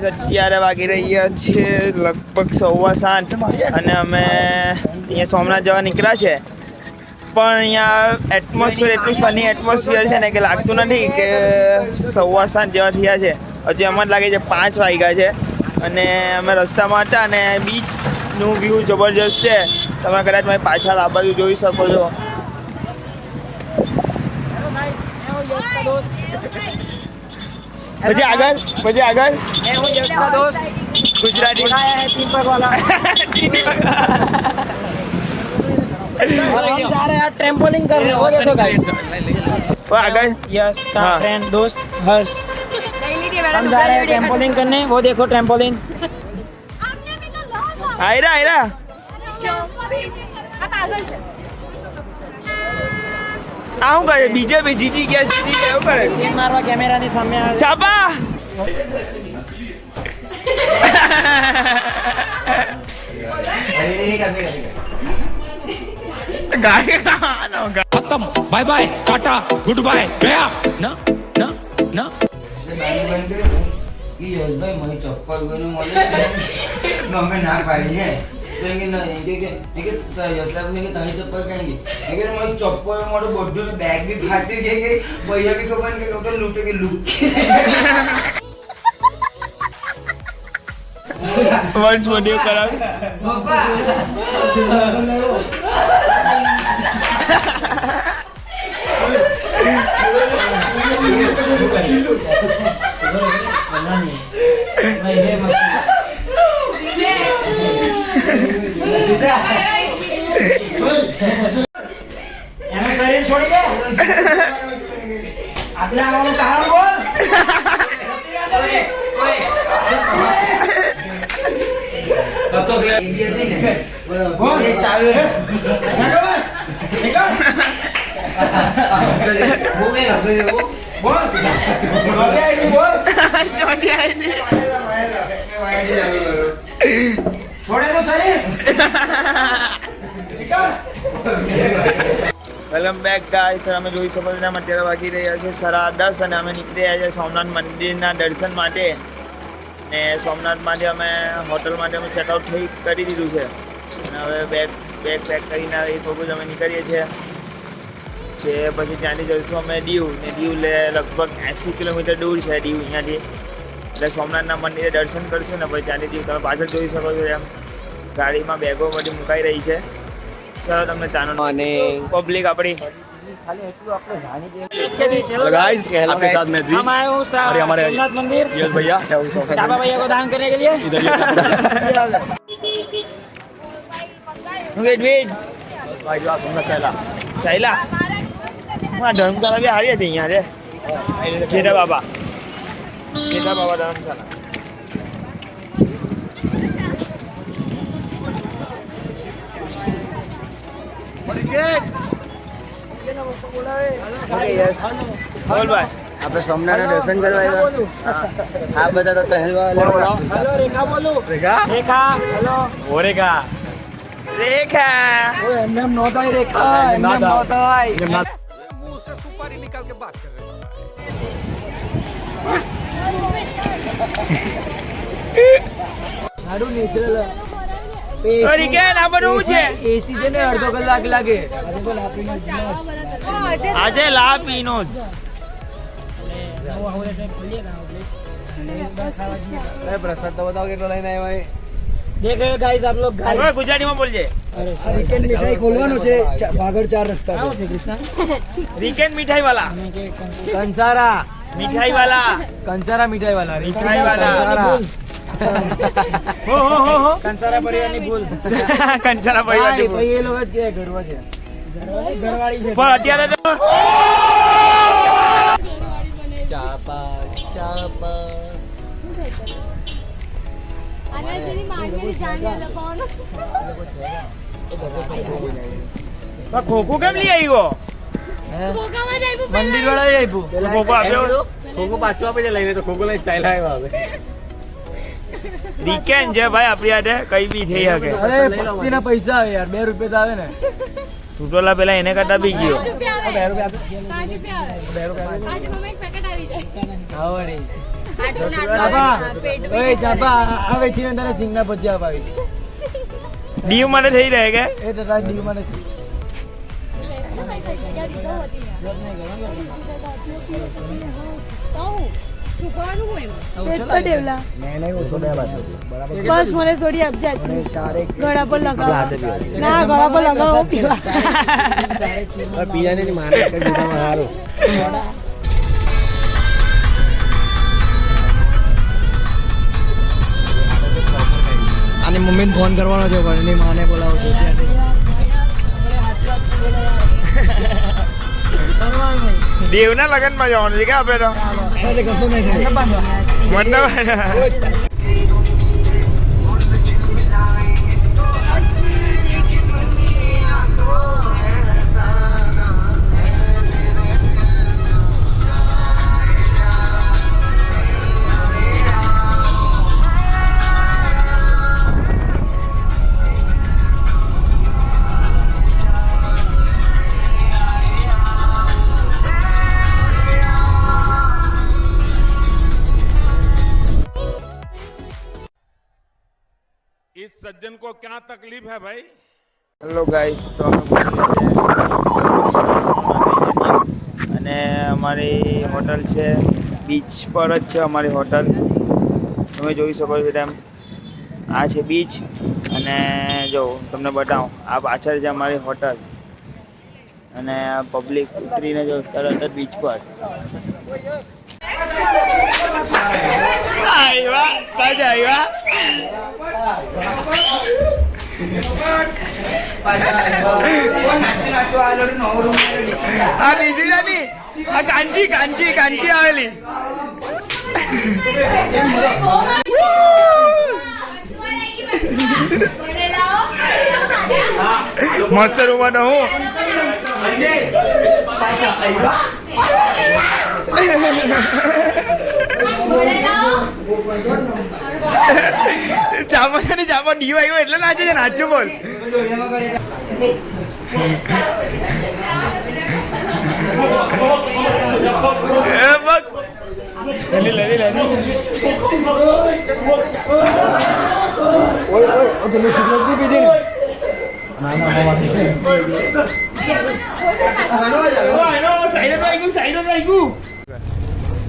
અત્યારે વાગી રહ્યા છે લગભગ 7:15 અને અમે અહીંયા સોમનાથ જવા નીકળ્યા છે પણ અહીંયા એટમોસ્ફિયર એટલું સની એટમોસ્ફિયર છે ને કે લાગતું નથી કે 7:15 જેવા થયા છે. હજી અમને લાગે છે 5 વાગ્યા છે અને અમે રસ્તામાં હતા અને બીચનું વ્યૂ જબરજસ્ત છે. તમે કદાચ મારી પાછળ આ બાજુ જોઈ શકો છો. પછી આગળ ગુજરાતી हम जा रहे हैं ट्रैम्पोलिंग करने. वो देखो गाइस, આગળ यस का हाँ. फ्रेंड दोस्त हर्ष. हम जा रहे हैं ट्रैम्पोलिंग करने. वो देखो ट्रैम्पोलिन. આયરા આ શું કરે બીજેપી જીતી ગયા એવું કરે सीन मारवा कैमरा ની સામે આવે. ચાપા खत्म bye bye tata goodbye गया ना ना ना कि यशभाई मैं चप्पल कोने मोले मम्मी ना पाड़ी है तो ये ना ये के यशभाई के ताई चप्पल कहेंगे लेकिन मैं चप्पल मोड़ो बॉडी में बैग भी फाटे के भैया भी खबर के उठे लूटे के लूट વન્સ વિડિયો કરાવ पापा એનું શરીર છોડી દે. આટલા આવવાનું કારણ બોલ. इंडिया नहीं है बोल ये चालू है નિકળ. हो गया वो બોલ. જોડે આઈ બોલ. છોડે તો શરીર. નિકળ. Welcome back guys. તો અમે જોઈ શકો છો અમે અત્યારે વાગી રહ્યા છે 10:30 અને અમે નીકળી રહ્યા છે સોમનાથ મંદિરના દર્શન માટે. ને સોમનાથમાંથી અમે હોટલ માટે અમે ચેકઆઉટ કરી દીધું છે અને હવે બેગ પેક કરીને એ થોડું જ અમે નીકળીએ છીએ કે પછી ત્યાંથી જઈશું અમે દીવ ને દીવ લગભગ 80 કિલોમીટર દૂર છે દીવ અહીંયાથી. એટલે સોમનાથના મંદિરે દર્શન કરશું ને પછી ત્યાંથી દીવ તમે પાછળ જોઈ શકો છો એમ ગાડીમાં બેગો બધી મુકાઈ રહી છે. ચલો તમને ત્યાંનો અને પબ્લિક આપણી गाइस आपके साथ मैं हम आए हूँ अरे हमारे सोमनाथ मंदिर यस भैया चाबा भैया को दान करने के लिए. इधर भाई जो सुनना चला ચાલ્યા હા ધર્મશાળા બી હારી હતી અહીંયા રે જેઠા બાબા ધર્મશાળા. બોલ ભાઈ આપણે સોમનાથ દર્શન કરવા આવ્યા આ બધા તો પહેલવા हेलो रेखा बोलो. रेखा हेलो. ओरेगा રેખા एमएम नोताई रेखा एमएम नोताई. मुंह से सुपारी निकाल के बात कर रहे સારું નેચરલ અરે કે આ બધું છે એસી છે ને અડધો કલાક લાગે. આજે લા પીનોસ પ્રસાદ તો બતાવો કેટલો લઈને આવ્યા देख रहे हो गाइस आप लोग गाइस. હવે ગુજરાતીમાં બોલજે. વીકેન્ડ મીઠાઈ ખોલવાનું છે ભાગળ 4 રસ્તા પર. છે કૃષ્ણ. વીકેન્ડ મીઠાઈ વાલા કંસારા મીઠાઈ વાલા કંસારા મીઠાઈ વાળા મીઠાઈ વાળા. હો કંસારા પરિવારની ભૂલ. કંસારા પરિવાર એ લોકો જ કે ગરવા છે. ઘરવાળી છે. પણ અત્યારે તો ચાપા ચાપા ખોખો કેમ લઈ આવ્યો મંદિર વાળા આપ્યું. ખોખો આપ્યો ખોખો પાછો આપી લઈને તો ખોખો લઈને ચાલ્યા આવ્યા હવે વીકેન્ડ છે ભાઈ આપણી હાથે કઈ બી થઈ શકે. અરે પસ્તીના પૈસા આવે યાર 2 રૂપિયા તો આવે ને. તૂટોલા પેલા એને કરતા બી ગયો. 2 રૂપિયા. હા વળી. ઓય ચાપા આ વેચીને તને સિંગના ભજીયા અપાવીશ દીવ માટે થઈ રહે કે એ તો તારી દીવ મને બસ મને થોડી આપજે ગળા પર લગાવો ના ગળા પર લગાવો પીજાને ની માને કે જુદામાં હારું આની મમ્મીને ફોન કરવાનો છે પણ એની માને બોલાવો છો દેવના લગ્નમાં જવાનું છે કે આપણે તો ત્યારે કશું નહીં થાય મંડપ इस सज्जन को क्या तकलीफ है भाई હેલો ગાઈસ તો અમે અને અમારી હોટલ છે બીચ પર જ છે અમારી હોટલ તમે જોઈ શકો છો તેમ આ છે બીચ અને જો તમને બતાવું આ પાછળ છે અમારી હોટલ અને પબ્લિક ઉતરીને જો તરત જ બીચ પર આવ્યા પાછા આવ્યા આ બીજી નાની આ કાંચી કાંચી કાંચી આવેલી મસ્ત રૂમ હતો હું ચાપા ચાપા ડીઓ આવ્યો એટલે નાચે છે નાચું બોલ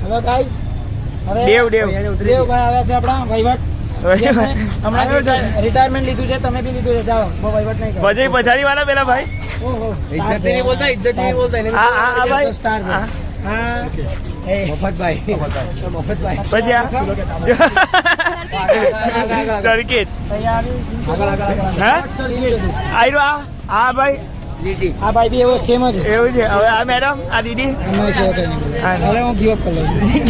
હેલો ગાઈસ હવે દેવ દેવ દેવભાઈ આવ્યા છે આપણા વહીવટ હમણાં રિટાયરમેન્ટ લીધું છે તમે બી લીધું છે જાઓ બહુ વહીવટ નહીં કરો પછી પછાડી વાળા પેલા ભાઈ ઓહો ઇજ્જતથી નહીં બોલતા ઇજ્જતથી નહીં બોલતા એને આ ભાઈ સ્ટાર છે હા મફતભાઈ મફતભાઈ પછી સર્કિટ હા આયરો આ ભાઈ આ ભાઈ બી એવો સેમ જ એવું છે હવે આ મેડમ આ દીદી હવે હું ગીવ અપ કરી લઉં